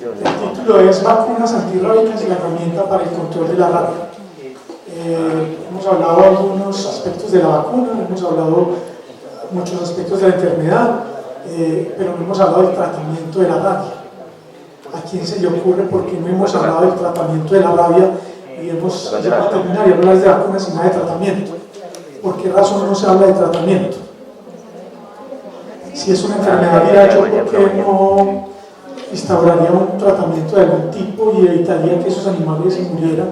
El título es Vacunas antirrábicas y la herramienta para el control de la rabia. Hemos hablado de algunos aspectos de la vacuna, hemos hablado muchos aspectos de la enfermedad, pero no hemos hablado del tratamiento de la rabia. ¿A quién se le ocurre por qué no hemos hablado del tratamiento de la rabia y hemos ya terminar y hablar de vacunas y nada de tratamiento? ¿Por qué razón no se habla de tratamiento? Si es una enfermedad viral, ¿por qué no instauraría un tratamiento de algún tipo y evitaría que esos animales se murieran?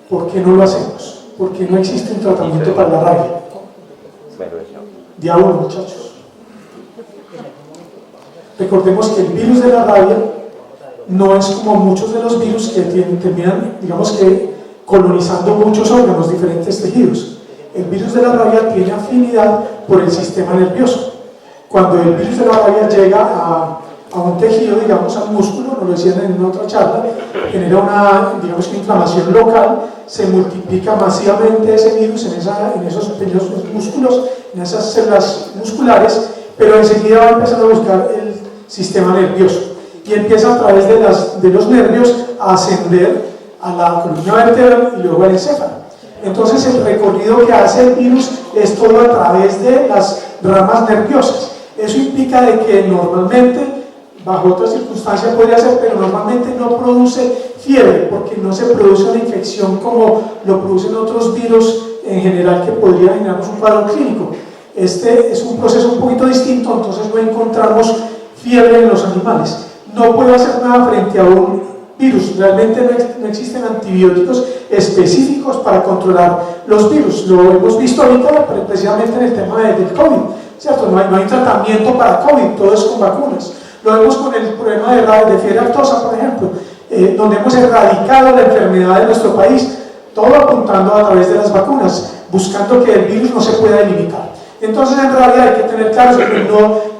¿Por qué no lo hacemos? ¿Por qué no existe un tratamiento para la rabia? Diablo, muchachos. Recordemos que el virus de la rabia no es como muchos de los virus que terminan, digamos que, colonizando muchos órganos, diferentes tejidos. El virus de la rabia tiene afinidad por el sistema nervioso. Cuando el virus de la rabia llega a un tejido, digamos al músculo, nos lo decían en otra charla, genera una, digamos que inflamación local, se multiplica masivamente ese virus en esos pequeños músculos, en esas células musculares, pero enseguida va a empezar a buscar el sistema nervioso y empieza a través de los nervios a ascender a la columna vertebral y luego al encéfalo. Entonces el recorrido que hace el virus es todo a través de las ramas nerviosas. Eso implica de que normalmente, bajo otras circunstancias podría ser, pero normalmente no produce fiebre, porque no se produce una infección como lo producen otros virus en general que podría generarnos un cuadro clínico. Este es un proceso un poquito distinto, entonces no encontramos fiebre en los animales. No puede hacer nada frente a un virus, realmente no existen antibióticos específicos para controlar los virus. Lo hemos visto ahorita precisamente en el tema del COVID, ¿cierto? No hay tratamiento para COVID, todo es con vacunas. Lo vemos con el problema de fiebre aftosa, por ejemplo, donde hemos erradicado la enfermedad de nuestro país, todo apuntando a través de las vacunas, buscando que el virus no se pueda eliminar. Entonces, en realidad hay que tener claro que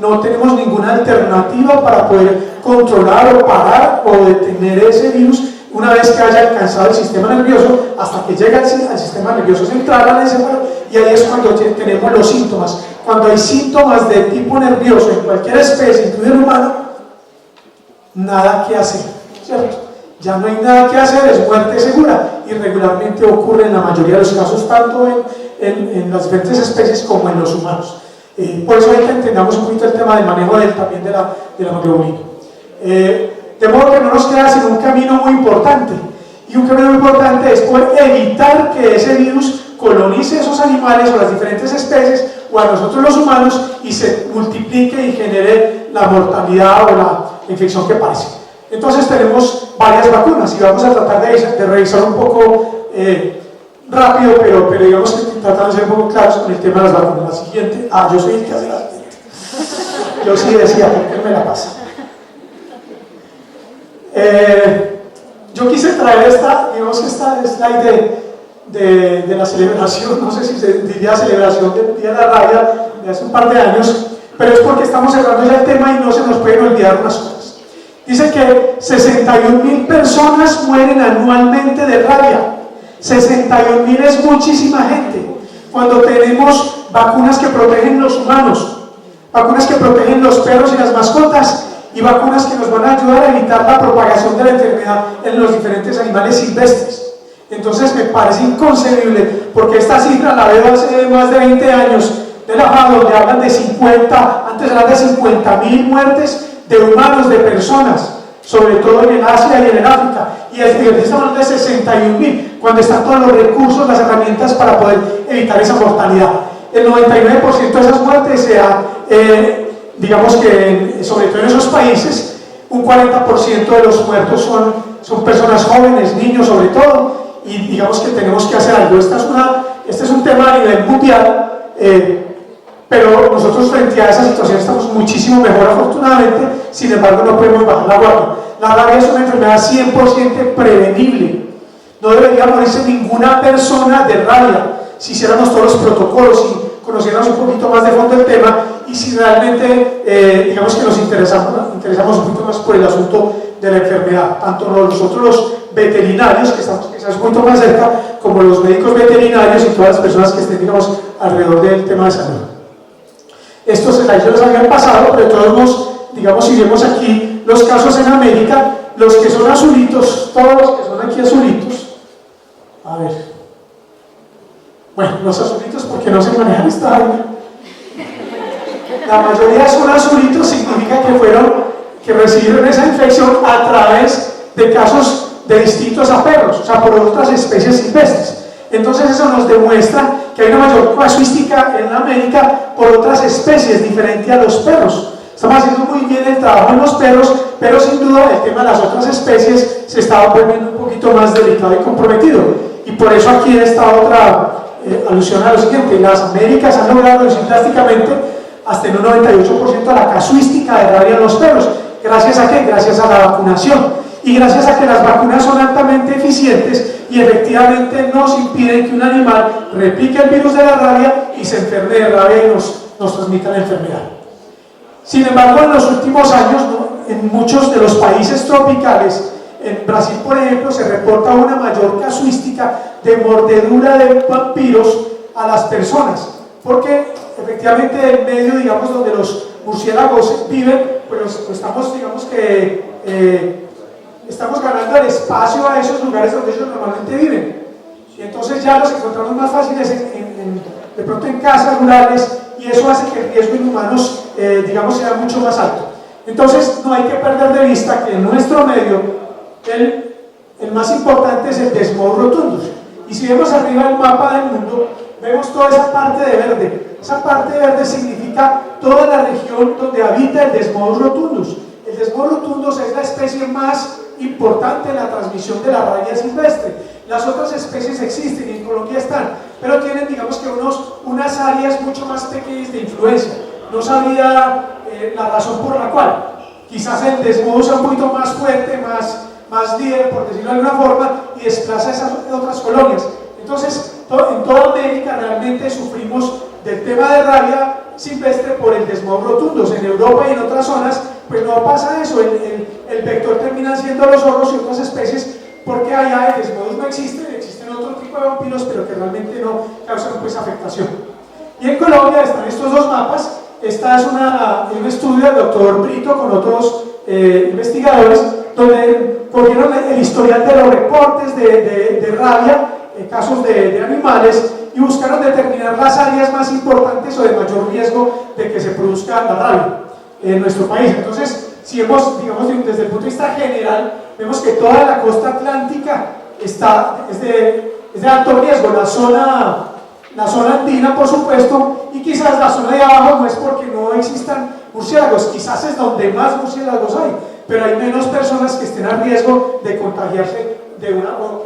no tenemos ninguna alternativa para poder controlar o parar o detener ese virus una vez que haya alcanzado el sistema nervioso, hasta que llega al sistema nervioso central, al encéfalo, y ahí es cuando tenemos los síntomas. Cuando hay síntomas de tipo nervioso en cualquier especie, incluido el humano, nada que hacer, ¿cierto? Ya no hay nada que hacer, es muerte segura, y regularmente ocurre en la mayoría de los casos, tanto en las diferentes especies como en los humanos. Por eso hay que entendamos un poquito el tema del manejo también de la hemoglobina. De modo que no nos queda sino un camino muy importante, y un camino muy importante es poder evitar que ese virus colonice esos animales o las diferentes especies o a nosotros los humanos y se multiplique y genere la mortalidad o la infección que parece. Entonces tenemos varias vacunas y vamos a tratar de revisar un poco rápido, pero digamos que tratar de ser un poco claros con el tema de las vacunas. La siguiente, yo soy el que hace las yo sí decía, ¿por qué me la pasa? Yo quise traer digamos que esta slide de la celebración, no sé si se diría celebración del Día de la Rabia de hace un par de años, pero es porque estamos cerrando ya el tema y no se nos pueden olvidar unas cosas. Dice que 61.000 personas mueren anualmente de rabia. 61.000 es muchísima gente. Cuando tenemos vacunas que protegen los humanos, vacunas que protegen los perros y las mascotas, y vacunas que nos van a ayudar a evitar la propagación de la enfermedad en los diferentes animales silvestres. Entonces me parece inconcebible, porque esta cifra la veo hace más de 20 años de la FAO, donde hablan de 50, antes eran de 50.000 muertes de humanos, de personas, sobre todo en el Asia y en el África, y estamos hablando de 61.000, cuando están todos los recursos, las herramientas para poder evitar esa mortalidad. El 99% de esas muertes se da, digamos que sobre todo en esos países, un 40% de los muertos son personas jóvenes, niños sobre todo, y digamos que tenemos que hacer algo. Este es un tema a nivel mundial, pero nosotros frente a esa situación estamos muchísimo mejor afortunadamente, sin embargo no podemos bajar la guardia. La rabia es una enfermedad 100% prevenible, no debería morirse ninguna persona de rabia si hiciéramos todos los protocolos, si conociéramos un poquito más de fondo el tema y si realmente digamos que nos interesamos un poquito más por el asunto de la enfermedad, tanto nosotros los veterinarios, que estamos quizás mucho más cerca, como los médicos veterinarios y todas las personas que estén, digamos, alrededor del tema de salud. Estos slides los habían pasado, pero de todos modos, digamos, si vemos aquí, los casos en América, los que son azulitos, todos los que son aquí azulitos, a ver, bueno, los azulitos porque no se manejan esta área, la mayoría son azulitos, significa que recibieron esa infección a través de casos de distintos a perros, o sea, por otras especies silvestres. Entonces eso nos demuestra que hay una mayor casuística en América por otras especies diferente a los perros. Estamos haciendo muy bien el trabajo en los perros, pero sin duda el tema de las otras especies se está volviendo un poquito más delicado y comprometido. Y por eso aquí esta otra alusión a lo siguiente: las Américas han logrado reducir drásticamente hasta en un 98% la casuística de rabia en los perros. ¿Gracias a qué? Gracias a la vacunación. Y gracias a que las vacunas son altamente eficientes y efectivamente nos impiden que un animal replique el virus de la rabia y se enferme de rabia y nos transmita la enfermedad. Sin embargo, en los últimos años, ¿no?, en muchos de los países tropicales, en Brasil, por ejemplo, se reporta una mayor casuística de mordedura de vampiros a las personas, porque efectivamente el medio, digamos, donde los murciélagos viven, pues estamos, digamos que estamos ganando el espacio a esos lugares donde ellos normalmente viven, y entonces ya los encontramos más fáciles de pronto en casas rurales, y eso hace que el riesgo en humanos, digamos, sea mucho más alto. Entonces no hay que perder de vista que en nuestro medio el más importante es el Desmodus rotundus, y si vemos arriba el mapa del mundo, vemos toda esa parte de verde. Esa parte de verde significa toda la región donde habita el Desmodus rotundus. El Desmodus rotundus es la especie más importante en la transmisión de la rabia silvestre. Las otras especies existen y en Colombia están, pero tienen, digamos que unas áreas mucho más pequeñas de influencia. No sabía la razón por la cual. Quizás el Desmodus sea un poquito más fuerte, más líder, por decirlo de alguna forma, y desplaza esas otras colonias. Entonces, en toda América realmente sufrimos del tema de rabia silvestre por el Desmodus rotundus. En Europa y en otras zonas pues no pasa eso, el vector termina siendo los zorros y otras especies, porque allá el Desmodus no existe, existen otro tipo de vampiros, pero que realmente no causan pues afectación. Y en Colombia están estos dos mapas. Esta es un estudio del doctor Brito con otros investigadores, donde cogieron el historial de los reportes de rabia, casos de animales, y buscaron determinar las áreas más importantes o de mayor riesgo de que se produzca la rabia en nuestro país. Entonces, si vemos, digamos, desde el punto de vista general, vemos que toda la costa atlántica es de alto riesgo, la zona andina, por supuesto, y quizás la zona de abajo no es porque no existan murciélagos, quizás es donde más murciélagos hay, pero hay menos personas que estén a riesgo de contagiarse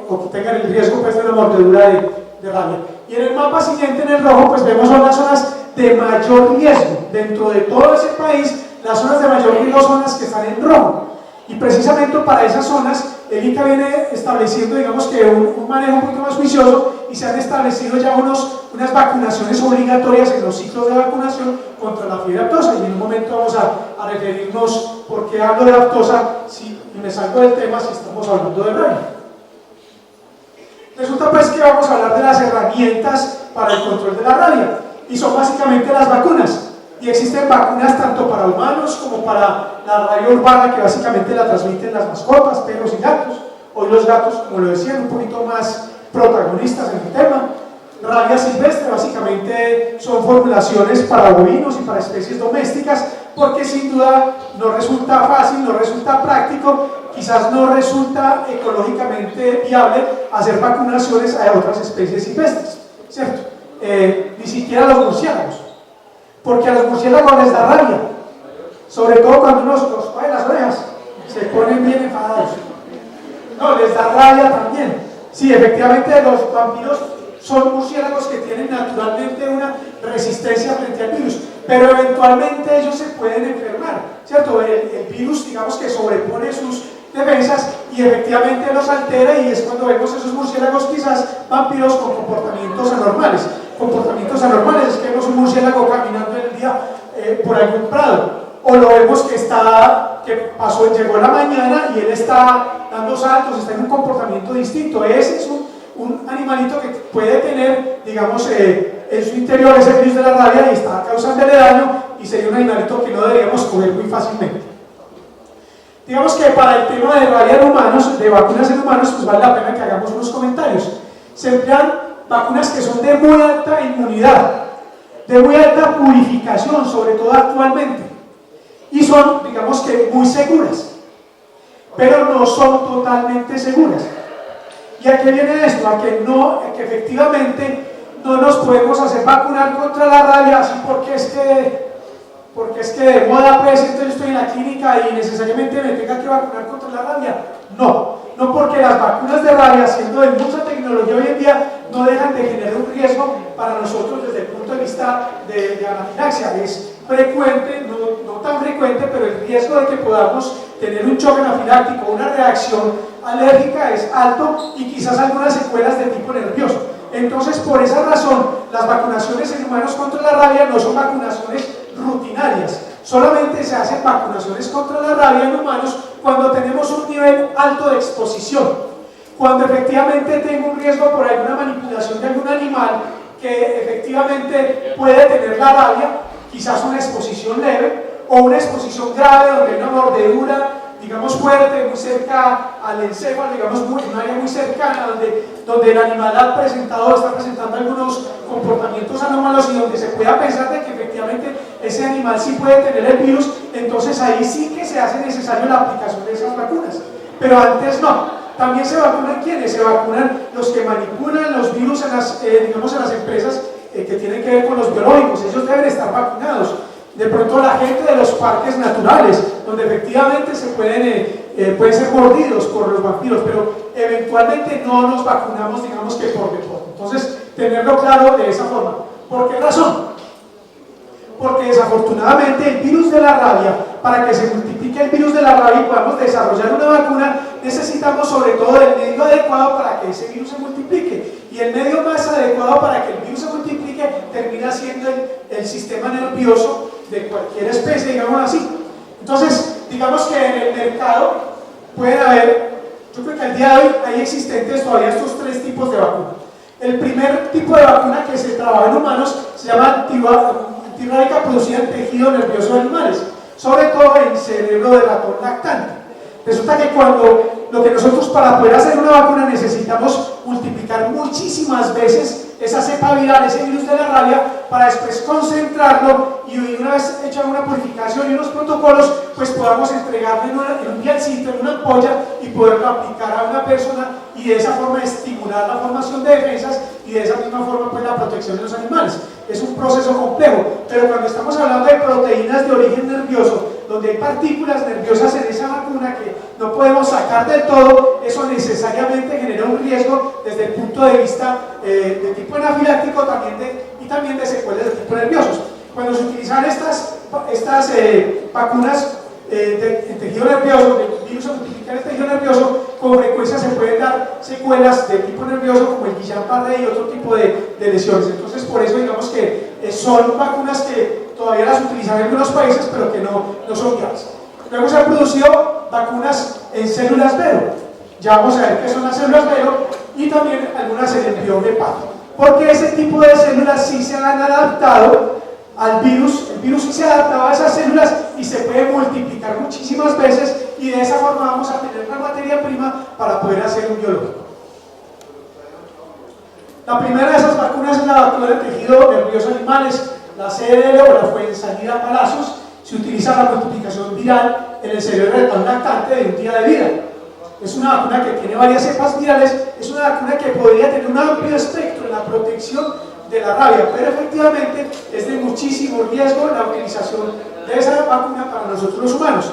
o que tengan el riesgo pues, de una mordedura de rabia. Y en el mapa siguiente, en el rojo, pues vemos son las zonas de mayor riesgo. Dentro de todo ese país, las zonas de mayor riesgo son las que están en rojo. Y precisamente para esas zonas, el INCA viene estableciendo, digamos que un manejo un poquito más juicioso, y se han establecido ya unas vacunaciones obligatorias en los ciclos de vacunación contra la fiebre aftosa. Y en un momento vamos a referirnos por qué hablo de aftosa, y me salgo del tema si estamos hablando de rabia. Resulta pues que vamos a hablar de las herramientas para el control de la rabia, y son básicamente las vacunas. Y existen vacunas tanto para humanos como para la rabia urbana, que básicamente la transmiten las mascotas, perros y gatos. Hoy los gatos, como lo decían, un poquito más protagonistas en el tema. Rabia silvestre básicamente son formulaciones para bovinos y para especies domésticas, porque sin duda no resulta fácil, no resulta práctico, quizás no resulta ecológicamente viable hacer vacunaciones a otras especies silvestres, ¿cierto? Ni siquiera a los murciélagos, porque a los murciélagos les da rabia, sobre todo cuando uno los coge las orejas, se ponen bien enfadados. No, les da rabia también. Sí, efectivamente los vampiros son murciélagos que tienen naturalmente una resistencia frente al virus, pero eventualmente ellos se pueden enfermar, ¿cierto? El virus, digamos que sobrepone sus defensas y efectivamente los altera, y es cuando vemos esos murciélagos, quizás vampiros con comportamientos anormales. Comportamientos anormales es que vemos un murciélago caminando en el día por algún prado, o lo vemos que llegó en la mañana y él está dando saltos, está en un comportamiento distinto. Ese es un animalito que puede tener, digamos, en su interior ese virus de la rabia y está causándole daño, y sería un animalito que no deberíamos coger muy fácilmente. Digamos que para el tema de rabia en humanos, de vacunas en humanos, pues vale la pena que hagamos unos comentarios. Se emplean vacunas que son de muy alta inmunidad, de muy alta purificación, sobre todo actualmente, y son, digamos que, muy seguras, pero no son totalmente seguras. ¿Y a qué viene esto? A que efectivamente no nos podemos hacer vacunar contra la rabia así porque es que de moda, pues, entonces estoy en la clínica y necesariamente me tenga que vacunar contra la rabia. No porque las vacunas de rabia, siendo de mucha tecnología hoy en día, no dejan de generar un riesgo para nosotros desde el punto de vista de anafilaxia. Es frecuente, no tan frecuente, pero el riesgo de que podamos tener un choque anafiláctico, una reacción alérgica es alto y quizás algunas secuelas de tipo nervioso. Entonces, por esa razón, las vacunaciones en humanos contra la rabia no son vacunaciones rutinarias. Solamente se hacen vacunaciones contra la rabia en humanos cuando tenemos un nivel alto de exposición. Cuando efectivamente tengo un riesgo por alguna manipulación de algún animal que efectivamente puede tener la rabia, quizás una exposición leve o una exposición grave donde hay una mordedura, digamos, fuerte, muy cerca al encéfalo, digamos, en un área muy cercana, donde el animal está presentando algunos comportamientos anómalos y donde se pueda pensar de que efectivamente ese animal sí puede tener el virus, entonces ahí sí que se hace necesario la aplicación de esas vacunas. Pero antes no. También se vacunan ¿quiénes? Se vacunan los que manipulan los virus en las empresas que tienen que ver con los biológicos. Ellos deben estar vacunados. De pronto la gente de los parques naturales, donde efectivamente pueden ser mordidos por los vampiros, pero eventualmente no nos vacunamos, digamos que por default. Entonces, tenerlo claro de esa forma. ¿Por qué razón? Porque desafortunadamente el virus de la rabia, para que se multiplique el virus de la rabia y podamos desarrollar una vacuna, necesitamos sobre todo el medio adecuado para que ese virus se multiplique. Y el medio más adecuado para que el virus se multiplique termina siendo el sistema nervioso de cualquier especie, digamos así. Entonces, digamos que en el mercado pueden haber, yo creo que al día de hoy hay existentes todavía estos tres tipos de vacuna. El primer tipo de vacuna que se trabaja en humanos se llama antirrábica producida en tejido nervioso de animales, sobre todo en cerebro de ratón lactante. Resulta que lo que nosotros para poder hacer una vacuna necesitamos multiplicar muchísimas veces esa cepa viral, ese virus de la rabia, para después concentrarlo y una vez hecha una purificación y unos protocolos, pues podamos entregarle en un vialcito, en una ampolla y poderlo aplicar a una persona y de esa forma estimular la formación de defensas y de esa misma forma pues la protección de los animales. Es un proceso complejo, pero cuando estamos hablando de proteínas de origen nervioso, donde hay partículas nerviosas en esa vacuna que no podemos sacar del todo, eso necesariamente genera un riesgo desde el punto de vista de tipo anafiláctico y también de secuelas de tipo nerviosos. Cuando se utilizan estas vacunas en tejido nervioso, el virus se multiplica en el tejido nervioso, con frecuencia se pueden dar secuelas de tipo nervioso como el Guillain-Barré y otro tipo de lesiones. Entonces, por eso digamos que son vacunas que todavía las utilizan en algunos países, pero que no son viables. Luego se han producido vacunas en células Vero. Ya vamos a ver qué son las células Vero y también algunas en embrión de pato. Porque ese tipo de células sí se han adaptado al virus, el virus sí se adaptaba a esas células y se puede multiplicar muchísimas veces y de esa forma vamos a tener una materia prima para poder hacer un biológico. La primera de esas vacunas es la vacuna de tejido nervioso animales, la CDL o la Fensanida Palacios. Se utiliza la multiplicación viral en el cerebro del lactante de un día de vida. Es una vacuna que tiene varias cepas virales, es una vacuna que podría tener un amplio espectro en la protección de la rabia, pero efectivamente es de muchísimo riesgo la utilización de esa vacuna para nosotros los humanos.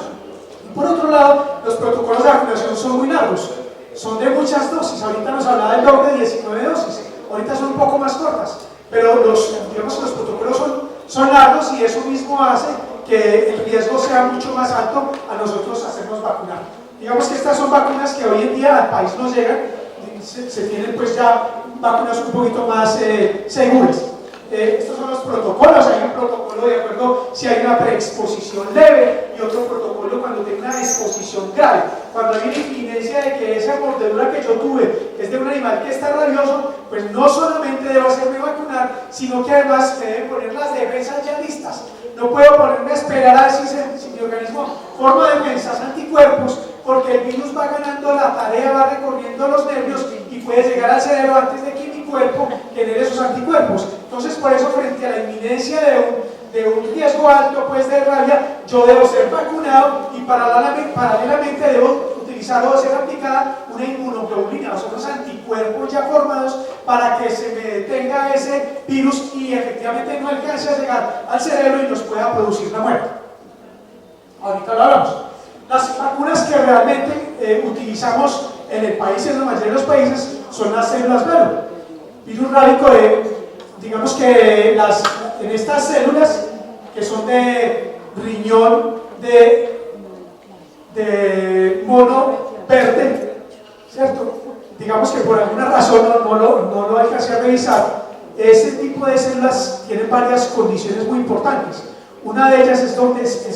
Y por otro lado, los protocolos de vacunación son muy largos, son de muchas dosis. Ahorita nos hablaba del doble de 19 dosis, ahorita son un poco más cortas, pero digamos que los protocolos son largos y eso mismo hace que el riesgo sea mucho más alto a nosotros hacernos vacunar. Digamos que estas son vacunas que hoy en día al país nos llegan, se tienen pues ya vacunas un poquito más seguras. Estos son los protocolos, hay un protocolo de acuerdo si hay una preexposición leve y otro protocolo cuando tiene una exposición grave. Cuando hay una inminencia de que esa mordedura que yo tuve es de un animal que está rabioso, pues no solamente debo hacerme vacunar, sino que además me deben poner las defensas ya listas. No puedo ponerme a esperar a ver si mi organismo forma defensas anticuerpos porque el virus va ganando la tarea, va recorriendo los nervios y puede llegar al cerebro antes de que mi cuerpo genere esos anticuerpos. Entonces, por eso, frente a la inminencia de un riesgo alto pues, de rabia, yo debo ser vacunado y paralelamente debo utilizar o ser aplicada una inmunoglobulina, son los anticuerpos ya formados para que se me detenga ese virus y efectivamente no alcance a llegar al cerebro y nos pueda producir la muerte. Ahorita lo hablamos. Las vacunas que realmente utilizamos en el país, en la mayoría de los países, son las células Vero. Virus rábico digamos que en estas células que son de riñón de mono verde, ¿cierto? Digamos que por alguna razón no lo alcancé a revisar. Ese tipo de células tienen varias condiciones muy importantes. Una de ellas es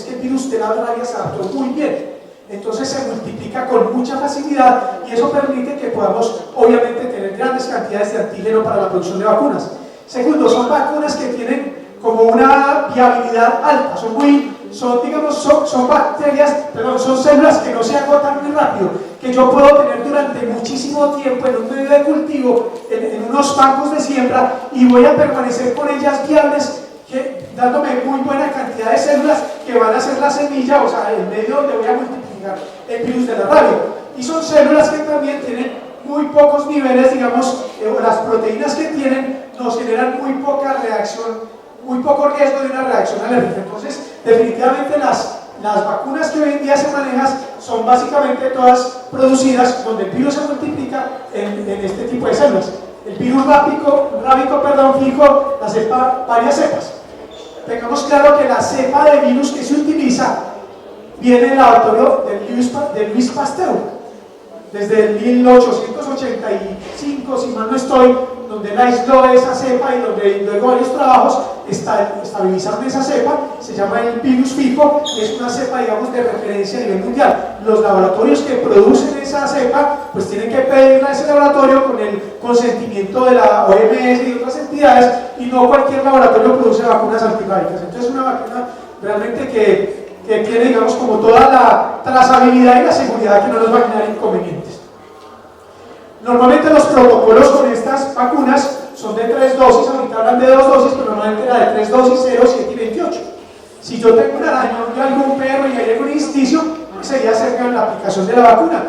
que el virus de la rabia se adaptó muy bien. Entonces se multiplica con mucha facilidad y eso permite que podamos, obviamente, tener grandes cantidades de antígeno para la producción de vacunas. Segundo, son vacunas que tienen como una viabilidad alta, son bacterias, perdón, son células que no se agotan muy rápido, que yo puedo tener durante muchísimo tiempo en un medio de cultivo, en unos bancos de siembra, y voy a permanecer con ellas viables, dándome muy buena cantidad de células que van a ser la semilla, o sea, el medio donde voy a multiplicar el virus de la rabia. Y son células que también tienen muy pocos niveles, digamos, las proteínas que tienen nos generan muy poca reacción, muy poco riesgo de una reacción alérgica. Entonces, definitivamente las vacunas que hoy en día se manejan son básicamente todas producidas donde el virus se multiplica en este tipo de células. El virus rábico, fijo varias cepas. Tengamos claro que la cepa de virus que se utiliza viene del laboratorio de Louis Pasteur. Desde el 1885, si mal no estoy, donde él aisló esa cepa y donde luego varios trabajos estabilizaron esa cepa, se llama el virus FIFO, que es una cepa, digamos, de referencia a nivel mundial. Los laboratorios que producen esa cepa, pues tienen que pedirla a ese laboratorio con el consentimiento de la OMS y otras entidades, y no cualquier laboratorio produce vacunas antirrábicas. Entonces, una vacuna realmente que tiene, digamos, como toda la trazabilidad y la seguridad que no nos va a generar inconvenientes. Normalmente los protocolos con estas vacunas son de 3 dosis, ahorita hablan de 2 dosis, pero normalmente era de 3 dosis, 0, 7 y 28. Si yo tengo un arañón de algún perro y hay algún indicio, pues sería cerca de la aplicación de la vacuna.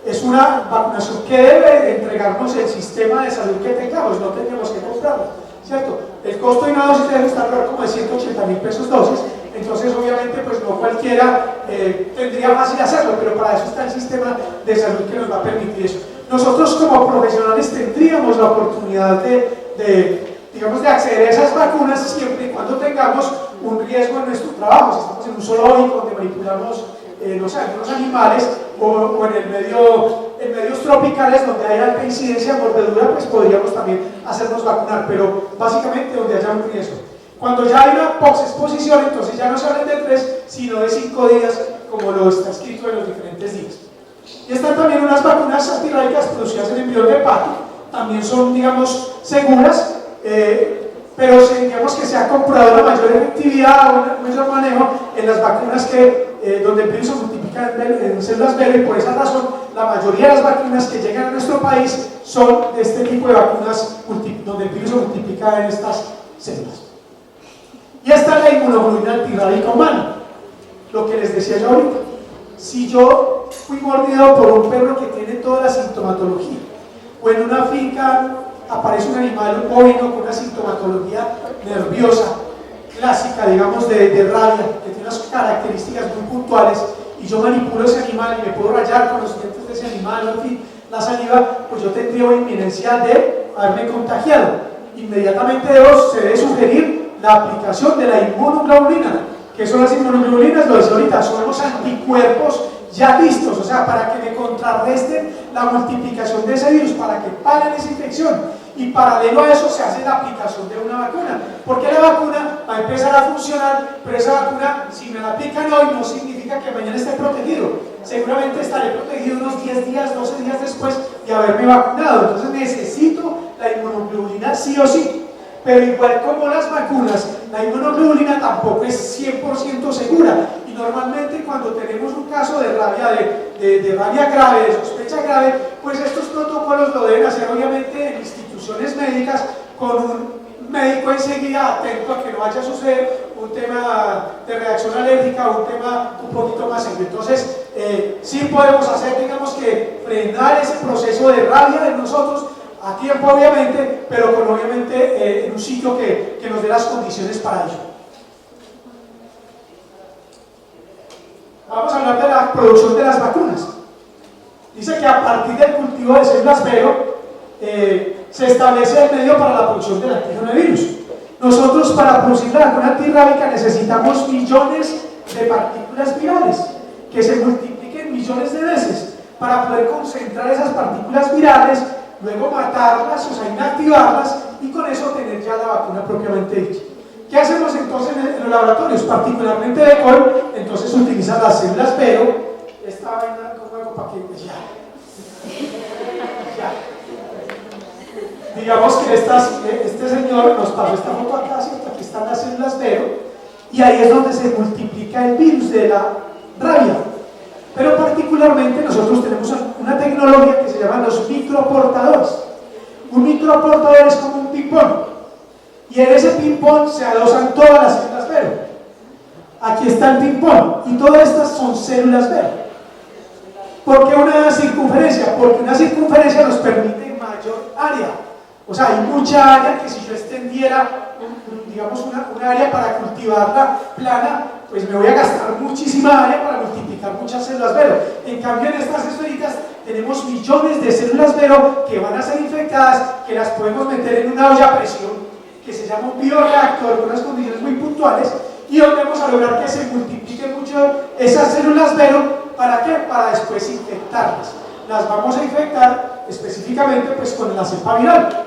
Es una vacunación que debe entregarnos el sistema de salud que tengamos, no tenemos que comprarla, ¿cierto? El costo de una dosis debe estar como de 180.000 pesos dosis. Entonces, obviamente, pues no cualquiera tendría fácil hacerlo, pero para eso está el sistema de salud que nos va a permitir eso. Nosotros como profesionales tendríamos la oportunidad digamos, de acceder a esas vacunas siempre y cuando tengamos un riesgo en nuestro trabajo. Si estamos en un zoológico donde manipulamos, no sé, algunos animales o en medios tropicales donde hay alta incidencia de mordedura, pues podríamos también hacernos vacunar, pero básicamente donde haya un riesgo. Cuando ya hay una post-exposición, entonces ya no se hablan de 3, sino de 5 días, como lo está escrito en los diferentes días. Y están también unas vacunas antirrábicas producidas en embrión de pato, también son, digamos, seguras, pero digamos que se ha comprobado una mayor efectividad, un mayor manejo en las vacunas donde el virus se multiplica en células beta, y por esa razón la mayoría de las vacunas que llegan a nuestro país son de este tipo de vacunas donde el virus se multiplica en estas células. Y esta es la inmunoglobulina antirrábica humana, lo que les decía yo ahorita. Si yo fui mordido por un perro que tiene toda la sintomatología, o en una finca aparece un animal, un bovino con una sintomatología nerviosa, clásica, digamos, de rabia, que tiene unas características muy puntuales, y yo manipulo ese animal y me puedo rayar con los dientes de ese animal, en fin, la saliva, pues yo tendría una inminencia de haberme contagiado. Inmediatamente se debe sugerir la aplicación de la inmunoglobulina. ¿Qué son las inmunoglobulinas? Lo decía ahorita, son los anticuerpos ya listos, o sea, para que me contrarresten la multiplicación de ese virus, para que paren esa infección. Y paralelo a eso se hace la aplicación de una vacuna, porque la vacuna va a empezar a funcionar, pero esa vacuna, si me la aplican hoy, no significa que mañana esté protegido. Seguramente estaré protegido unos 10 días, 12 días después de haberme vacunado. Entonces necesito la inmunoglobulina sí o sí. Pero igual como las vacunas, la inmunoglobulina tampoco es 100% segura, y normalmente cuando tenemos un caso de rabia, de rabia grave, de sospecha grave, pues estos protocolos lo deben hacer obviamente en instituciones médicas con un médico enseguida atento a que no vaya a suceder un tema de reacción alérgica o un tema un poquito más serio. Entonces, sí podemos hacer, digamos que frenar ese proceso de rabia de nosotros a tiempo obviamente, pero con obviamente en un sitio que nos dé las condiciones para ello. Vamos a hablar de la producción de las vacunas. Dice que a partir del cultivo de células Vero se establece el medio para la producción del antígeno de virus. Nosotros para producir la vacuna antirrábica necesitamos millones de partículas virales que se multipliquen millones de veces para poder concentrar esas partículas virales, luego matarlas, o sea, inactivarlas y con eso tener ya la vacuna propiamente dicha. ¿Qué hacemos entonces en los laboratorios? Particularmente de Col, entonces utilizan las células Vero. Esta vaina, ¿cómo hago para que ya? Digamos que este señor nos pasó esta foto acá, ¿cierto? Aquí están las células Vero y ahí es donde se multiplica el virus de la rabia. Pero particularmente nosotros tenemos una tecnología que se llama los microportadores. Un microportador es como un ping-pong y en ese ping-pong se adosan todas las células Vero. Aquí está el ping-pong y todas estas son células Vero. ¿Por qué una circunferencia? Porque una circunferencia nos permite mayor área. O sea, hay mucha área que si yo extendiera, digamos, una área para cultivarla plana, pues me voy a gastar muchísima área para multiplicar muchas células Vero. En cambio, en estas esferitas tenemos millones de células Vero que van a ser infectadas, que las podemos meter en una olla a presión, que se llama un bioreactor, con unas condiciones muy puntuales, y donde vamos a lograr que se multipliquen mucho esas células Vero. ¿Para qué? Para después infectarlas. Las vamos a infectar específicamente pues, con la cepa viral.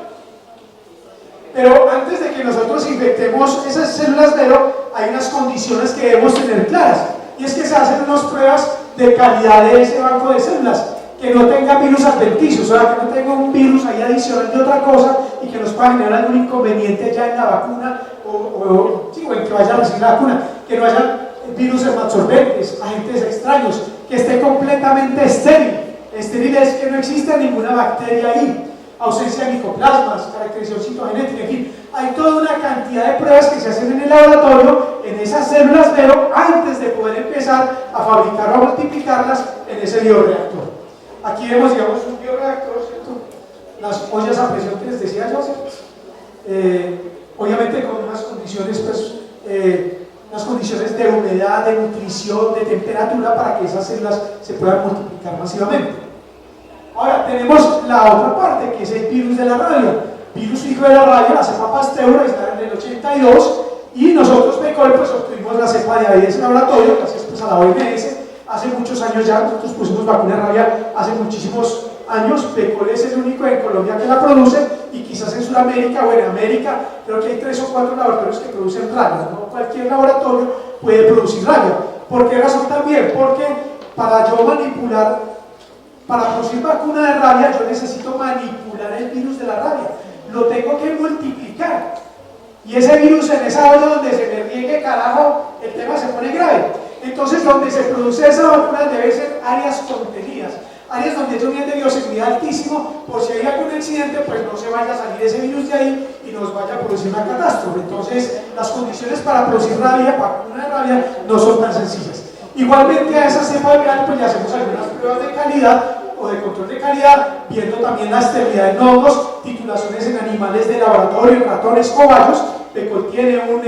Pero antes de que nosotros infectemos esas células Vero, hay unas condiciones que debemos tener claras. Y es que se hacen unas pruebas de calidad de ese banco de células, que no tenga virus adventicios, o sea, que no tenga un virus ahí adicional de otra cosa y que nos pueda generar algún inconveniente ya en la vacuna o en que vaya a recibir la vacuna, que no haya virus hemaabsorbentes, agentes extraños, que esté completamente estéril. Estéril es que no exista ninguna bacteria ahí. Ausencia de micoplasmas, caracterización citogenética, en fin, hay toda una cantidad de pruebas que se hacen en el laboratorio, en esas células Vero, antes de poder empezar a fabricar o a multiplicarlas en ese bioreactor. Aquí vemos, digamos, un bioreactor, ¿cierto? Las ollas a presión que les decía yo, obviamente con unas condiciones, pues, unas condiciones de humedad, de nutrición, de temperatura, para que esas células se puedan multiplicar masivamente. Ahora tenemos la otra parte, que es el virus de la rabia. Virus hijo de la rabia, la cepa Pasteur, está en el 82, y nosotros, PECOL, pues obtuvimos la cepa de Aedes laboratorio, gracias pues, a la OMS. Hace muchos años ya, nosotros pusimos vacuna de rabia hace muchísimos años. PECOL es el único en Colombia que la produce, y quizás en Sudamérica o en América, creo que hay 3 o 4 laboratorios que producen rabia. No cualquier laboratorio puede producir rabia. ¿Por qué razón también? Porque para yo manipular, para producir vacuna de rabia, yo necesito manipular el virus de la rabia. Lo tengo que multiplicar. Y ese virus en esa olla donde se me riegue, carajo, el tema se pone grave. Entonces, donde se produce esa vacuna debe ser áreas contenidas. Áreas donde yo bien de bioseguridad altísimo, por si hay algún accidente, pues no se vaya a salir ese virus de ahí y nos vaya a producir una catástrofe. Entonces, las condiciones para producir rabia, vacuna de rabia, no son tan sencillas. Igualmente a esa cepa viral pues le hacemos algunas pruebas de calidad o de control de calidad, viendo también la esterilidad en hongos, titulaciones en animales de laboratorio, en ratones, cobayos. PECOL tiene un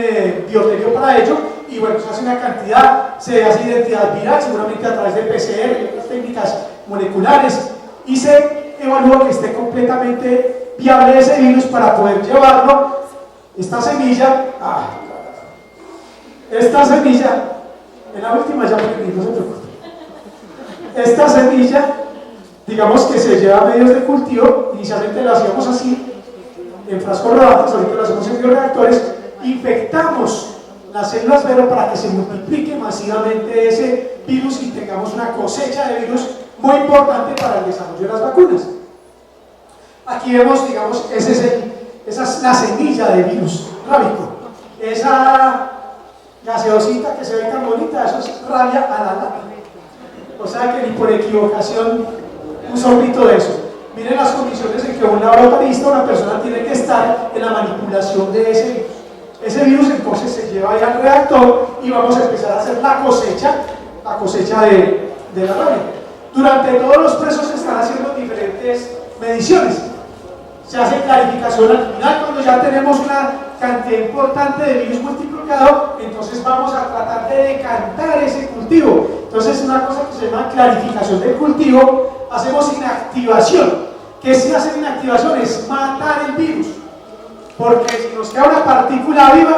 bioterio para ello, y bueno, se hace una cantidad, se hace identidad viral, seguramente a través de PCR y otras técnicas moleculares, y se evalúa que esté completamente viable ese virus para poder llevarlo. Esta semilla, en la última ya aprendí, no se preocupe. Esta semilla, digamos que se lleva a medios de cultivo, inicialmente lo hacíamos así, en frascos rodantes, ahorita lo hacemos en bioreactores, infectamos las células Vero para que se multiplique masivamente ese virus y tengamos una cosecha de virus muy importante para el desarrollo de las vacunas. Aquí vemos, digamos, esa es la semilla de virus rábico. Esa gaseosita que se ve tan bonita, eso es rabia a la lata. O sea que ni por equivocación un sorbito de eso. Miren las condiciones en que un laboratorista, una persona tiene que estar en la manipulación de ese virus. Ese virus entonces se lleva ahí al reactor y vamos a empezar a hacer la cosecha de la rabia. Durante todos los procesos se están haciendo diferentes mediciones. Se hace clarificación al final cuando ya tenemos una cantidad importante de virus multiplicado, entonces vamos a tratar de decantar ese cultivo. Entonces una cosa que se llama clarificación del cultivo, hacemos inactivación. ¿Qué se hace en inactivación? Es matar el virus, porque si nos queda una partícula viva,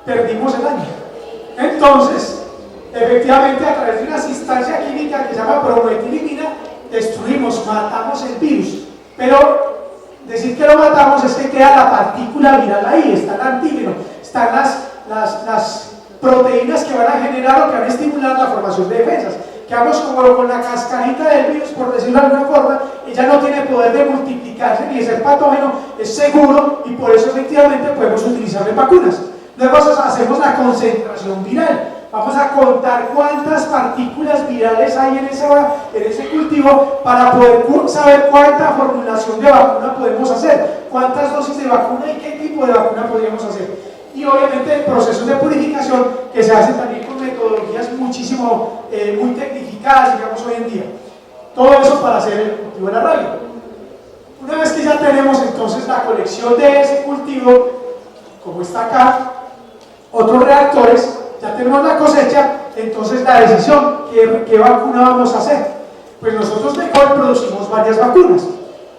perdimos el daño. Entonces, efectivamente a través de una sustancia química que se llama brometilimina, destruimos, matamos el virus. Pero decir que lo matamos es que queda la partícula viral ahí, está el antígeno, están las proteínas que van a generar o que van a estimular la formación de defensas. Quedamos como con la cascarita del virus, por decirlo de alguna forma, ella no tiene poder de multiplicarse ni de ser patógeno, es seguro y por eso efectivamente podemos utilizarlo en vacunas. Luego hacemos la concentración viral. Vamos a contar cuántas partículas virales hay en ese cultivo para poder saber cuánta formulación de vacuna podemos hacer, cuántas dosis de vacuna y qué tipo de vacuna podríamos hacer. Y obviamente procesos de purificación que se hacen también con metodologías muchísimo, muy tecnificadas, digamos, hoy en día. Todo eso para hacer el cultivo de la rabia. Una vez que ya tenemos entonces la colección de ese cultivo, como está acá, otros reactores, ya tenemos la cosecha, entonces la decisión, ¿qué vacuna vamos a hacer? Pues nosotros de COL producimos varias vacunas.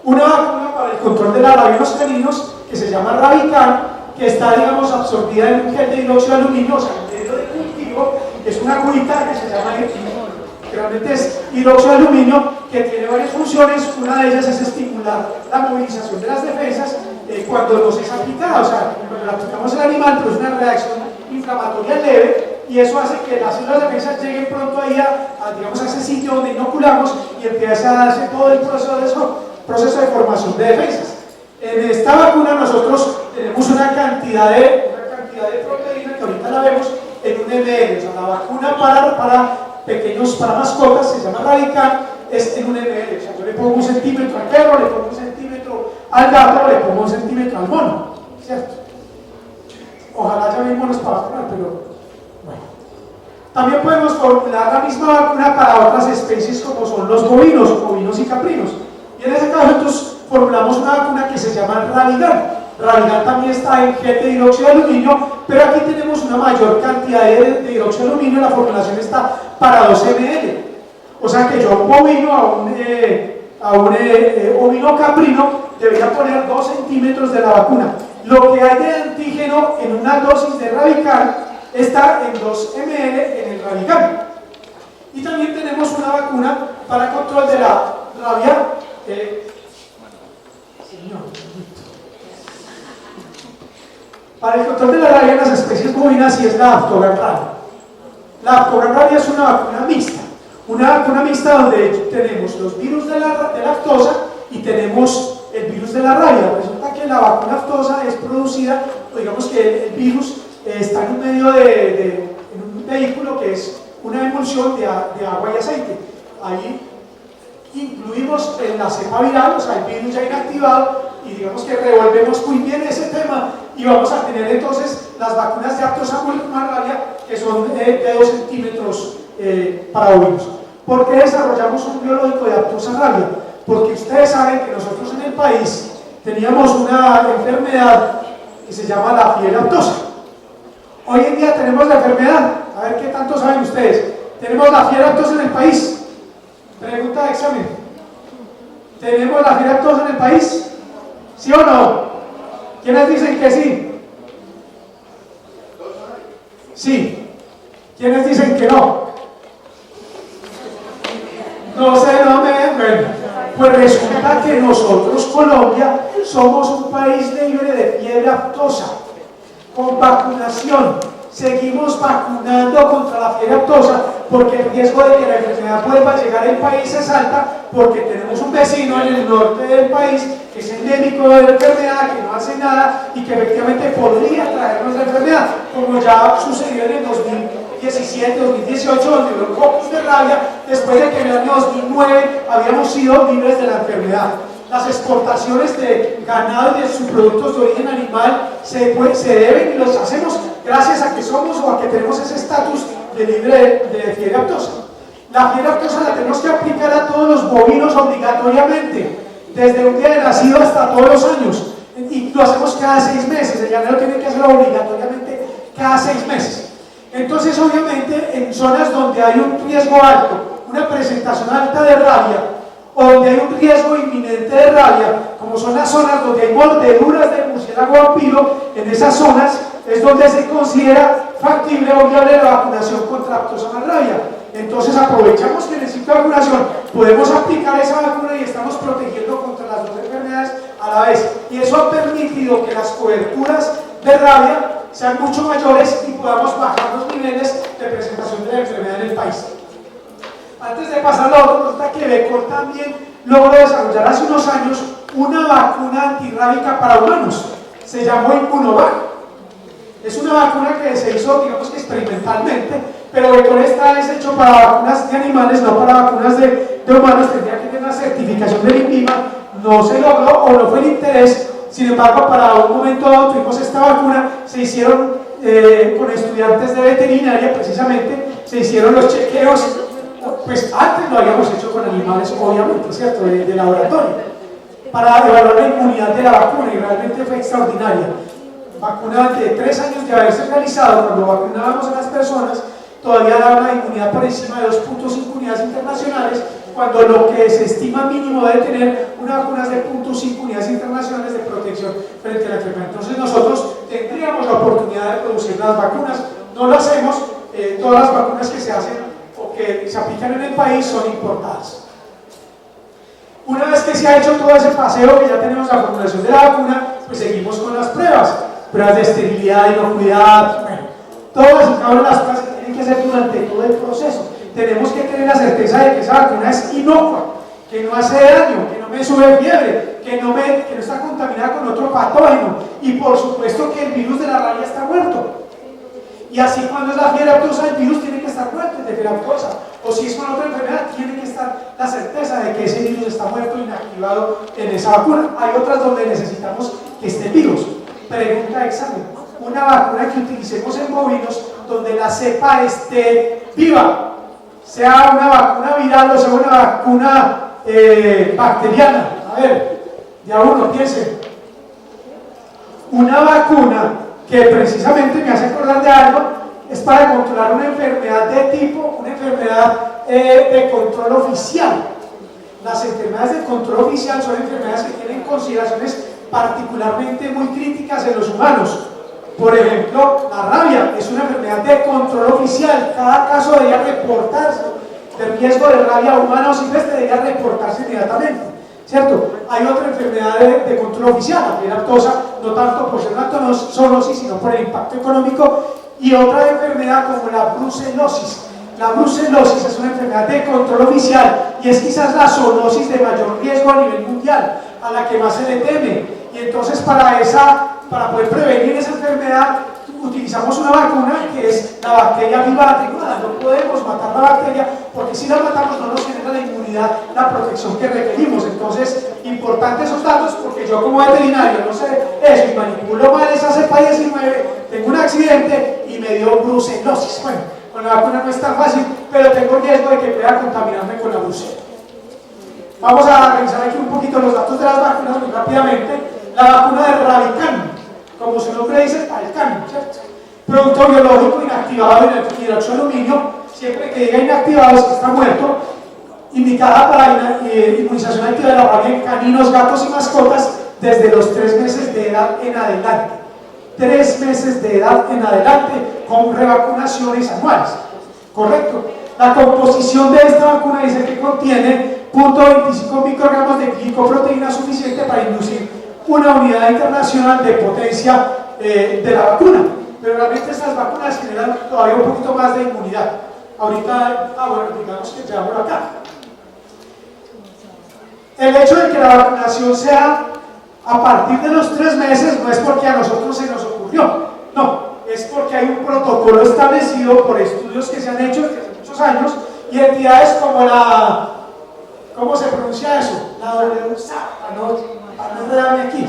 Una vacuna para el control de la rabia en los caninos, que se llama Rabican, que está, digamos, absorbida en un gel de hidróxido de aluminio, o sea, en medio de cultivo, es una curita que se llama, que realmente es hidróxido de aluminio, que tiene varias funciones. Una de ellas es estimular la movilización de las defensas cuando nos es aplicada, o sea, cuando la aplicamos al animal, pero es una reacción inflamatoria leve, y eso hace que las células de defensa lleguen pronto ahí digamos, a ese sitio donde inoculamos y empieza a darse todo el proceso de formación de defensas. En esta vacuna nosotros tenemos una cantidad de proteína que ahorita la vemos en un ml, o sea, la vacuna para mascotas se llama Rabican, es en un ml, o sea, yo le pongo 1 centímetro al perro, le pongo 1 centímetro al gato, le pongo 1 centímetro al mono, ¿cierto? Ojalá ya mismo monos para vacunar, pero bueno. También podemos formular la misma vacuna para otras especies como son los bovinos y caprinos. Y en ese caso entonces formulamos una vacuna que se llama Rabigan. Rabigan también está en gel de hidróxido de aluminio, pero aquí tenemos una mayor cantidad de hidróxido de aluminio, la formulación está para 2 ml. O sea que yo a un bovino, a un ovino caprino, debería poner 2 centímetros de la vacuna. Lo que hay de antígeno en una dosis de Rabican está en 2 ml en el Rabigan. Y también tenemos una vacuna para control de la rabia. Para el control de la rabia en las especies bovinas y es la Aptogan rabia. La Aptogan rabia es una vacuna mixta donde tenemos los virus de lactosa y tenemos el virus de la rabia. Resulta que la vacuna aftosa es producida, digamos que el virus está en un medio en un vehículo que es una emulsión de agua y aceite. Ahí incluimos en la cepa viral, o sea, el virus ya inactivado, y digamos que revolvemos muy bien ese tema y vamos a tener entonces las vacunas de Aptosa rabia que son de 2 centímetros para ovinos. ¿Por qué desarrollamos un biológico de Aptosa rabia? Porque ustedes saben que nosotros en el país teníamos una enfermedad que se llama la fiebre aptosa. Hoy en día tenemos la enfermedad, a ver qué tanto saben ustedes. ¿Tenemos la fiebre aptosa en el país? Pregunta de examen. ¿Tenemos la fiebre aptosa en el país? ¿Sí o no? ¿Quiénes dicen que sí? Sí. ¿Quiénes dicen que no? No sé, no me ven. Pues resulta que nosotros, Colombia, somos un país libre de fiebre aptosa. Con vacunación. Seguimos vacunando contra la fiebre aptosa porque el riesgo de que la enfermedad vuelva a llegar al país es alta, porque tenemos un vecino en el norte del país que es endémico de la enfermedad, que no hace nada y que efectivamente podría traernos la enfermedad. como ya sucedió en el 2017, 2018, donde hubo cocos de rabia, después de que en el año 2009 habíamos sido libres de la enfermedad. Las exportaciones de ganado y de subproductos de origen animal se deben y los hacemos gracias a que somos o a que tenemos ese estatus de libre de fiebre aftosa. La fiebre aftosa la tenemos que aplicar a todos los bovinos obligatoriamente, desde un día de nacido hasta todos los años, y lo hacemos cada 6 meses. El ganadero tiene que hacerlo obligatoriamente cada 6 meses. Entonces, obviamente, en zonas donde hay un riesgo alto, una presentación alta de rabia, o donde hay un riesgo inminente de rabia, como son las zonas donde hay mordeduras de murciélago vampiro, en esas zonas es donde se considera factible o viable la vacunación contra aftosa más rabia. Entonces aprovechamos que en el ciclo de vacunación podemos aplicar esa vacuna y estamos protegiendo contra las dos enfermedades a la vez. Y eso ha permitido que las coberturas de rabia sean mucho mayores y podamos bajar los niveles de presentación de la enfermedad en el país. Antes de pasar a lo otro, resulta que Becor también logró desarrollar hace unos años una vacuna antirrábica para humanos. Se llamó Immunovac. Es una vacuna que se hizo, digamos que experimentalmente, pero Becor está hecho para vacunas de animales, no para vacunas de humanos. Tendría que tener una certificación del INVIMA, no se logró o no fue el interés. Sin embargo, para un momento dado tuvimos esta vacuna, se hicieron con estudiantes de veterinaria precisamente, se hicieron los chequeos. Pues antes lo habíamos hecho con animales, obviamente, ¿cierto? De laboratorio, para evaluar la inmunidad de la vacuna, y realmente fue extraordinaria. Vacuna de 3 años de haberse realizado, cuando vacunábamos a las personas, todavía daba una inmunidad por encima de 2.5 unidades internacionales, cuando lo que se estima mínimo debe tener una vacuna es de 0.5 unidades internacionales de protección frente a la enfermedad. Entonces nosotros tendríamos la oportunidad de producir las vacunas, no lo hacemos, todas las vacunas que se hacen que se aplican en el país son importadas. Una vez que se ha hecho todo ese paseo, que ya tenemos la formulación de la vacuna, pues seguimos con las pruebas de esterilidad, inocuidad, bueno, todas y cada una de las pruebas que tienen que hacer durante todo el proceso. Tenemos que tener la certeza de que esa vacuna es inocua, que no hace daño, que no me sube fiebre, que no está contaminada con otro patógeno, y por supuesto que el virus de la rabia está muerto. Y así, cuando es la fiebre aftosa, el virus tiene que estar muerto de fiebre aftosa, o si es con otra enfermedad, tiene que estar la certeza de que ese virus está muerto, inactivado en esa vacuna. Hay otras donde necesitamos que esté virus. Pregunta de examen: una vacuna que utilicemos en bovinos donde la cepa esté viva, sea una vacuna viral o sea una vacuna bacteriana. A ver, ya uno piense. Una vacuna que precisamente me hace acordar de algo, es para controlar una enfermedad de tipo, una enfermedad de control oficial. Las enfermedades de control oficial son enfermedades que tienen consideraciones particularmente muy críticas en los humanos. Por ejemplo, la rabia es una enfermedad de control oficial. Cada caso debería reportarse, de riesgo de rabia humana o silvestre debería reportarse inmediatamente, ¿cierto? Hay otra enfermedad de control oficial, la fiebre aftosa, no tanto por ser una zoonosis, sino por el impacto económico, y otra enfermedad como la brucelosis. La brucelosis es una enfermedad de control oficial y es quizás la zoonosis de mayor riesgo a nivel mundial, a la que más se le teme. Y entonces para poder prevenir esa enfermedad utilizamos una vacuna que es la bacteria viva atenuada. No podemos matar la bacteria porque si la matamos no nos genera la inmunidad, la protección que requerimos. Entonces, importantes esos datos, porque yo como veterinario no sé eso y manipulo mal esa cepa 19, tengo un accidente y me dio brucelosis. Bueno, con la vacuna no es tan fácil, pero tengo riesgo de que pueda contaminarme con la brucela. Vamos a revisar aquí un poquito los datos de las vacunas muy rápidamente. La vacuna de Rabican, como su nombre dice, Rabican, ¿cierto? Producto biológico inactivado en el hidróxido de aluminio, siempre que diga inactivado es que está muerto, indicada para inmunización activa de la rabia en caninos, gatos y mascotas desde los 3 meses de edad en adelante. 3 meses de edad en adelante, con revacunaciones anuales. ¿Correcto? La composición de esta vacuna dice que contiene 0.25 microgramos de glicoproteína suficiente para inducir una unidad internacional de potencia de la vacuna. Pero realmente estas vacunas generan todavía un poquito más de inmunidad. Ahorita, bueno, digamos que llevamos acá. El hecho de que la vacunación sea a partir de los 3 meses no es porque a nosotros se nos ocurrió, no. es porque hay un protocolo establecido por estudios que se han hecho desde hace muchos años y entidades como la, ¿cómo se pronuncia eso? La WSAP, para no enredarme aquí,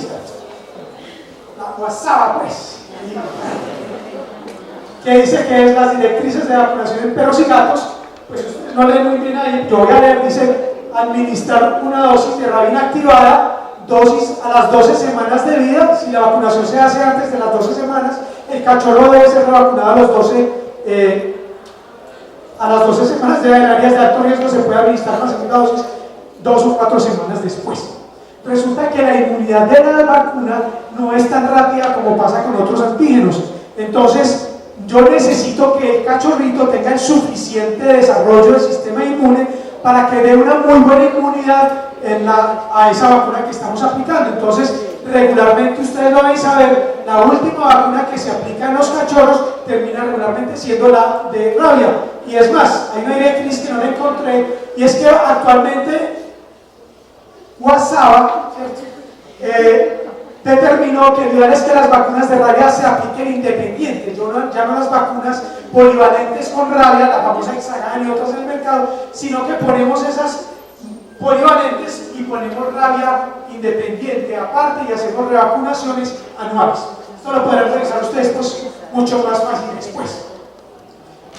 la WhatsApp, pues, que dice que es las directrices de vacunación en perros y gatos. Pues ustedes no leen muy bien ahí, yo voy a leer, dice: administrar una dosis de rabia inactivada, dosis a las 12 semanas de vida. Si la vacunación se hace antes de las 12 semanas, el cachorro debe ser revacunado a las 12 semanas de edad. En áreas de alto riesgo se puede administrar la segunda dosis 2 o 4 semanas después. Resulta que la inmunidad de la vacuna no es tan rápida como pasa con otros antígenos. Entonces, yo necesito que el cachorrito tenga el suficiente desarrollo del sistema inmune para que dé una muy buena inmunidad a esa vacuna que estamos aplicando. Entonces, regularmente ustedes lo van a saber, la última vacuna que se aplica en los cachorros termina regularmente siendo la de rabia. Y es más, hay una directriz que no la encontré, y es que actualmente WhatsApp determinó que lo ideal es que las vacunas de rabia se apliquen independientes. Yo no llamo las vacunas polivalentes con rabia, la famosa Hexagan y otras en el mercado, sino que ponemos esas polivalentes y ponemos rabia independiente aparte y hacemos revacunaciones anuales. Esto lo podrán realizar ustedes pues mucho más fácil después.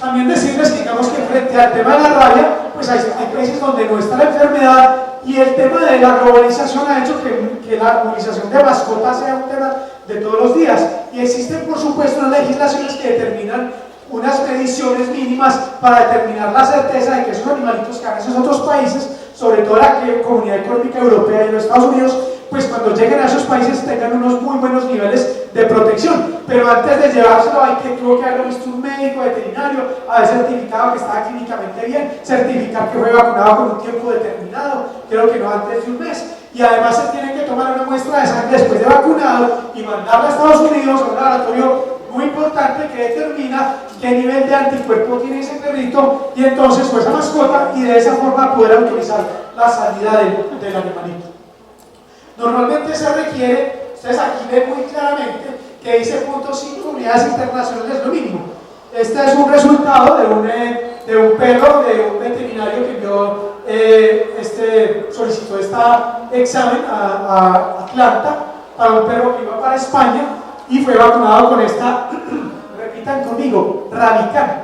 También decirles que, digamos, que frente al tema de la rabia, pues hay países donde no está la enfermedad, y el tema de la globalización ha hecho que la movilización de mascotas sea un tema de todos los días. Y existen, por supuesto, unas legislaciones que determinan unas mediciones mínimas para determinar la certeza de que esos animalitos que a veces otros países, sobre todo la Comunidad Económica Europea y los Estados Unidos, pues cuando lleguen a esos países tengan unos muy buenos niveles de protección. Pero antes de llevárselo tuvo que haberlo visto un médico veterinario, haber certificado que estaba clínicamente bien, certificar que fue vacunado con un tiempo determinado, creo que no antes de un mes. Y además se tiene que tomar una muestra de sangre después de vacunado y mandarla a Estados Unidos a un laboratorio muy importante que determina qué nivel de anticuerpo tiene ese perrito, y entonces pues esa mascota, y de esa forma poder autorizar la salida del animalito. Normalmente se requiere, ustedes aquí ven muy claramente que dice 0.5 unidades internacionales, lo mínimo. Este es un resultado de un perro, de un veterinario que solicitó este examen a Atlanta para un perro que iba para España y fue vacunado con esta, repitan conmigo, Rabican.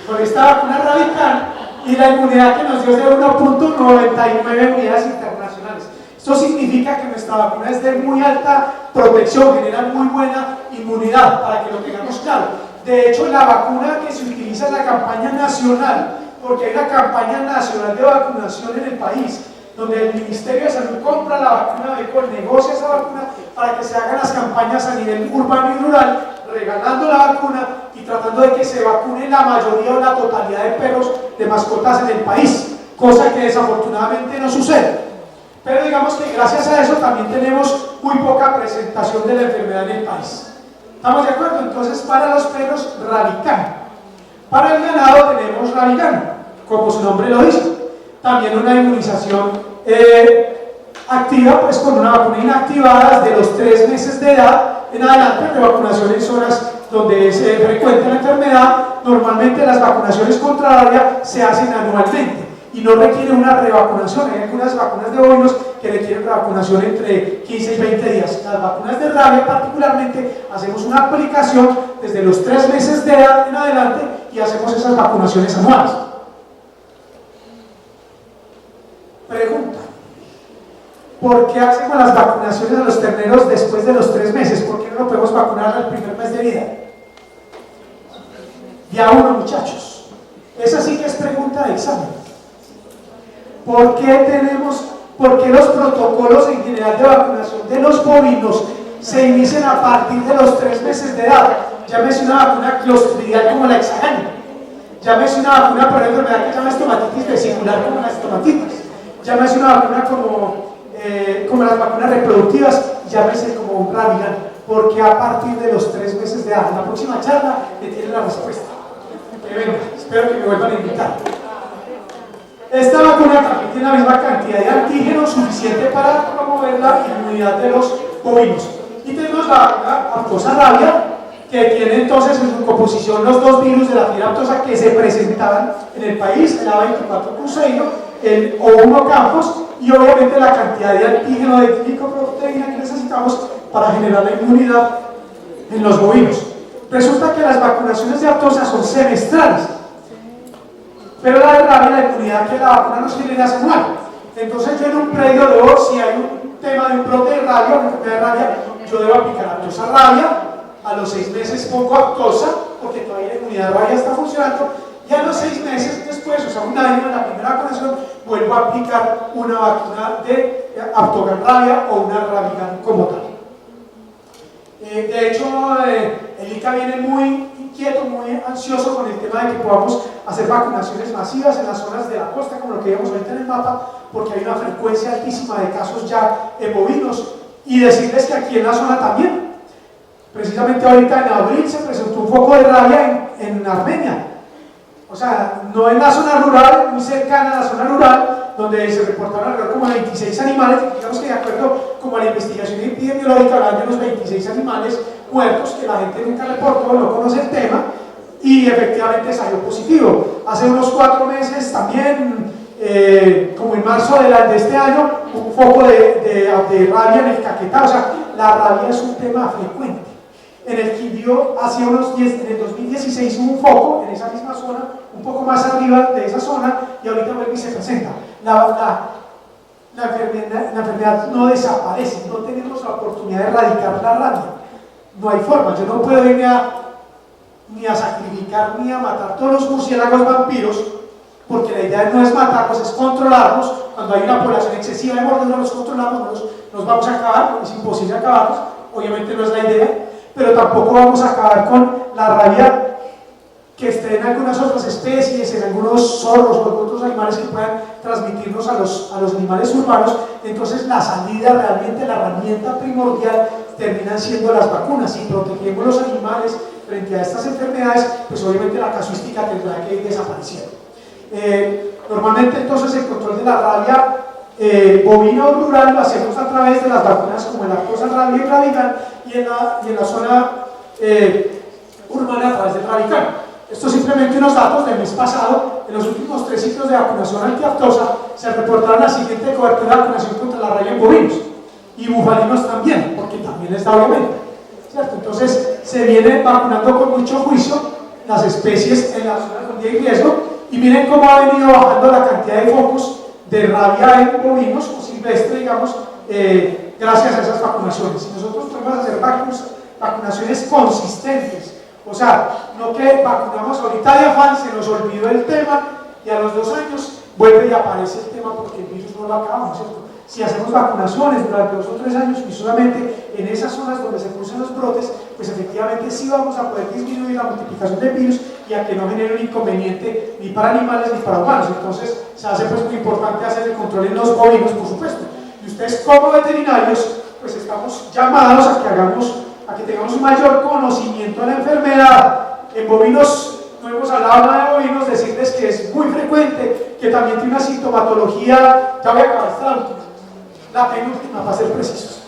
Con esta vacuna Rabican, y la inmunidad que nos dio es de 1.99 unidades internacionales. Esto significa que nuestra vacuna es de muy alta protección, genera muy buena inmunidad, para que lo tengamos claro. De hecho, la vacuna que se utiliza es la campaña nacional, porque hay una campaña nacional de vacunación en el país, donde el Ministerio de Salud compra la vacuna, negocia esa vacuna para que se hagan las campañas a nivel urbano y rural, regalando la vacuna y tratando de que se vacune la mayoría o la totalidad de perros, de mascotas en el país, cosa que desafortunadamente no sucede. Pero digamos que gracias a eso también tenemos muy poca presentación de la enfermedad en el país. ¿Estamos de acuerdo? Entonces, para los perros, Rabican. Para el ganado tenemos Rabican, como su nombre lo dice. También una inmunización activa, pues con una vacuna inactivada desde los 3 meses de edad en adelante, de vacunación en zonas donde se frecuenta la enfermedad. Normalmente las vacunaciones contra la rabia se hacen anualmente y no requiere una revacunación. Hay algunas vacunas de bovinos que requieren revacunación entre 15 y 20 días. Las vacunas de rabia particularmente hacemos una aplicación desde los 3 meses de edad en adelante y hacemos esas vacunaciones anuales. Pregunta: ¿por qué hacemos las vacunaciones a los terneros después de los 3 meses? ¿Por qué no lo podemos vacunar al primer mes de vida? Ya uno, muchachos. Esa sí que es pregunta de examen. ¿Por qué los protocolos en general de vacunación de los bovinos se inician a partir de los 3 meses de edad? Llámese una vacuna clostridial como la Hexagan, llámese una vacuna para una enfermedad que se llama estomatitis vesicular como la estomatitis, llámese una vacuna como las vacunas reproductivas, llámese como un Rabican. Porque a partir de los 3 meses de edad, en la próxima charla le tienen la respuesta. Que venga, espero que me vuelvan a invitar. Esta vacuna también tiene la misma cantidad de antígenos suficiente para promover la inmunidad de los bovinos. Y tenemos la vacuna aftosa rabia, que tiene entonces en su composición los dos virus de la fiebre aftosa que se presentaban en el país, el A24 cruceiro, el O1 campos, y obviamente la cantidad de antígeno de glicoproteína que necesitamos para generar la inmunidad en los bovinos. Resulta que las vacunaciones de aftosa son semestrales, pero la de rabia, la inmunidad que la vacuna nos genera es anual. Entonces yo en un predio debo, si hay un tema de un brote de rabia, una enfermedad de rabia, yo debo aplicar aftosa rabia, a los 6 meses pongo aftosa, porque todavía la inmunidad de rabia está funcionando, y a los 6 meses después, o sea un año de la primera vacunación, vuelvo a aplicar una vacuna de Aftogan rabia o una Rabigan como tal. De hecho, el ICA viene muy inquieto, muy ansioso con el tema de que podamos hacer vacunaciones masivas en las zonas de la costa, como lo que vemos ahorita en el mapa, porque hay una frecuencia altísima de casos ya en bovinos, y decirles que aquí en la zona también, precisamente ahorita en abril se presentó un foco de rabia en Armenia, o sea, no en la zona rural, muy cercana a la zona rural, donde se reportaron alrededor como 26 animales, digamos que de acuerdo como a la investigación epidemiológica hablan de los 26 animales muertos que la gente nunca reportó, no conoce el tema, y efectivamente salió positivo. Hace unos 4 meses también, como en marzo de este año, un foco de rabia en el Caquetá, o sea, la rabia es un tema frecuente. En el Quindío, en el 2016 hubo un foco en esa misma zona, un poco más arriba de esa zona, y ahorita vuelve y se presenta. La enfermedad no desaparece, no tenemos la oportunidad de erradicar la rabia. No hay forma, yo no puedo irme ni a sacrificar ni a matar todos los murciélagos vampiros, porque la idea no es matarlos, es controlarlos. Cuando hay una población excesiva de mordeduras, los controlamos, nos vamos a acabar, es imposible acabarlos, obviamente no es la idea, pero tampoco vamos a acabar con la rabia que esté en algunas otras especies, en algunos zorros o otros animales que puedan transmitirnos a los animales urbanos. Entonces la salida, realmente la herramienta primordial, terminan siendo las vacunas. Si protegemos los animales frente a estas enfermedades, pues obviamente la casuística tendrá que ir desapareciendo. Normalmente entonces el control de la rabia bovina o rural lo hacemos a través de las vacunas como el Aftosa rabia y Rabigan, y en la zona urbana a través del Rabican. Estos simplemente unos datos del mes pasado. En los últimos 3 ciclos de vacunación antiaftosa se reportaron la siguiente cobertura de vacunación contra la rabia en bovinos y bufalinos también, porque también les da obviamente, ¿cierto? Entonces se viene vacunando con mucho juicio las especies en las zonas donde hay riesgo, y miren cómo ha venido bajando la cantidad de focos de rabia en bovinos o silvestre, digamos, gracias a esas vacunaciones. Si nosotros podemos hacer vacunaciones consistentes, o sea, no que vacunamos ahorita de afán, se nos olvidó el tema y a los 2 años vuelve y aparece el tema porque el virus no lo acabamos, ¿cierto? Si hacemos vacunaciones durante 2 o 3 años, visualmente en esas zonas donde se producen los brotes, pues efectivamente sí vamos a poder disminuir la multiplicación de virus y a que no genere un inconveniente ni para animales ni para humanos. Entonces se hace pues muy importante hacer el control en los bovinos, por supuesto. Y ustedes como veterinarios, pues estamos llamados a que tengamos un mayor conocimiento de la enfermedad. En bovinos, no hemos hablado nada de bovinos, decirles que es muy frecuente, que también tiene una sintomatología, ya voy a acabar esta última, la penúltima para ser precisos.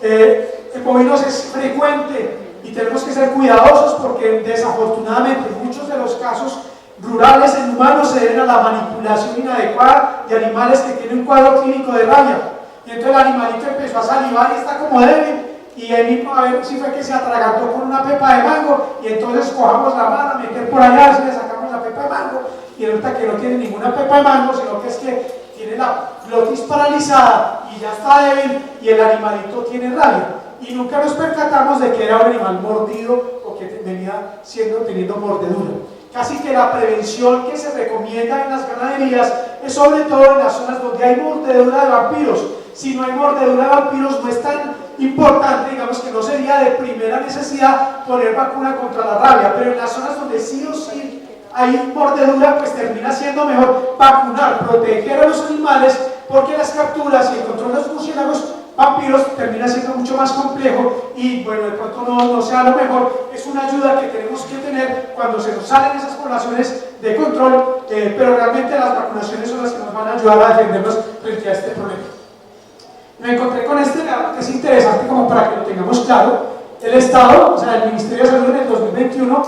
En bovinos es frecuente y tenemos que ser cuidadosos porque desafortunadamente muchos de los casos rurales en humanos se deben a la manipulación inadecuada de animales que tienen un cuadro clínico de rabia. Y entonces el animalito empezó a salivar y está como débil, y él mismo a ver si fue que se atragantó con una pepa de mango, y entonces cojamos la mano, meter por allá, y le sacamos la pepa de mango, y resulta que no tiene ninguna pepa de mango, sino que es que tiene la glotis paralizada y ya está débil, y el animalito tiene rabia. Y nunca nos percatamos de que era un animal mordido o que venía teniendo mordedura. Casi que la prevención que se recomienda en las ganaderías es sobre todo en las zonas donde hay mordedura de vampiros. Si no hay mordedura de vampiros, no es tan importante, digamos que no sería de primera necesidad poner vacuna contra la rabia, pero en las zonas donde sí o sí hay mordedura, pues termina siendo mejor vacunar, proteger a los animales, porque las capturas y el control de los murciélagos vampiros termina siendo mucho más complejo y bueno, de pronto no sea lo mejor. Es una ayuda que tenemos que tener cuando se nos salen esas poblaciones de control, pero realmente las vacunaciones son las que nos van a ayudar a defendernos frente a este problema. Me encontré con este dato que es interesante como para que lo tengamos claro. El Estado, o sea, el Ministerio de Salud en el 2021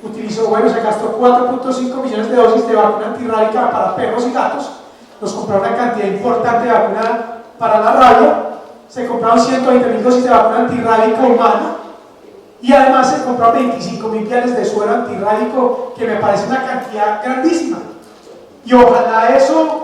utilizó, bueno, se gastó 4.5 millones de dosis de vacuna antirrábica para perros y gatos, nos compraron una cantidad importante de vacuna para la rabia, se compraron 120.000 dosis de vacuna antirrábica humana y además se compraron 25.000 viales de suero antirrábico, que me parece una cantidad grandísima. Y ojalá eso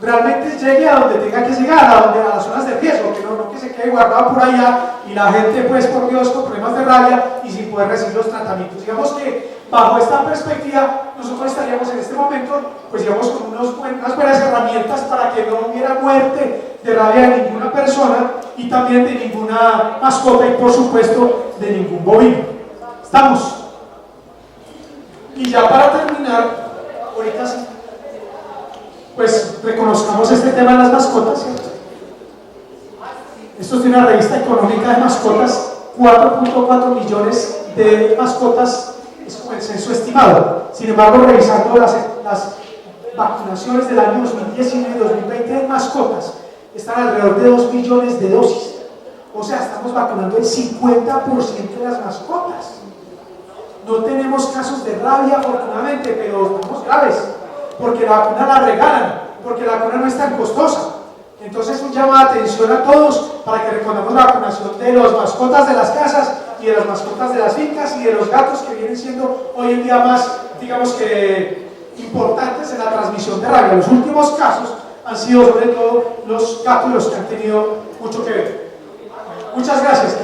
realmente llegue a donde tenga que llegar, a las zonas de riesgo, que no que se quede guardado por allá y la gente, pues por Dios, con problemas de rabia y sin poder recibir los tratamientos. Digamos que bajo esta perspectiva nosotros estaríamos en este momento, pues digamos, con unas buenas herramientas para que no hubiera muerte de rabia de ninguna persona y también de ninguna mascota y por supuesto de ningún bovino. ¿Estamos? Y ya para terminar, ahorita sí, pues reconozcamos este tema de las mascotas, ¿cierto? Esto es de una revista económica de mascotas, 4.4 millones de mascotas es como el censo estimado. Sin embargo, revisando las vacunaciones del año 2019 y 2020 de mascotas, están alrededor de 2 millones de dosis. O sea, estamos vacunando el 50% de las mascotas. No tenemos casos de rabia, afortunadamente, pero estamos graves, porque la vacuna la regalan, porque la vacuna no es tan costosa. Entonces, un llamado de atención a todos para que recordemos la vacunación de las mascotas de las casas y de las mascotas de las fincas y de los gatos, que vienen siendo hoy en día más, digamos que, importantes en la transmisión de rabia. Los últimos casos han sido sobre todo los gatos los que han tenido mucho que ver. Muchas gracias.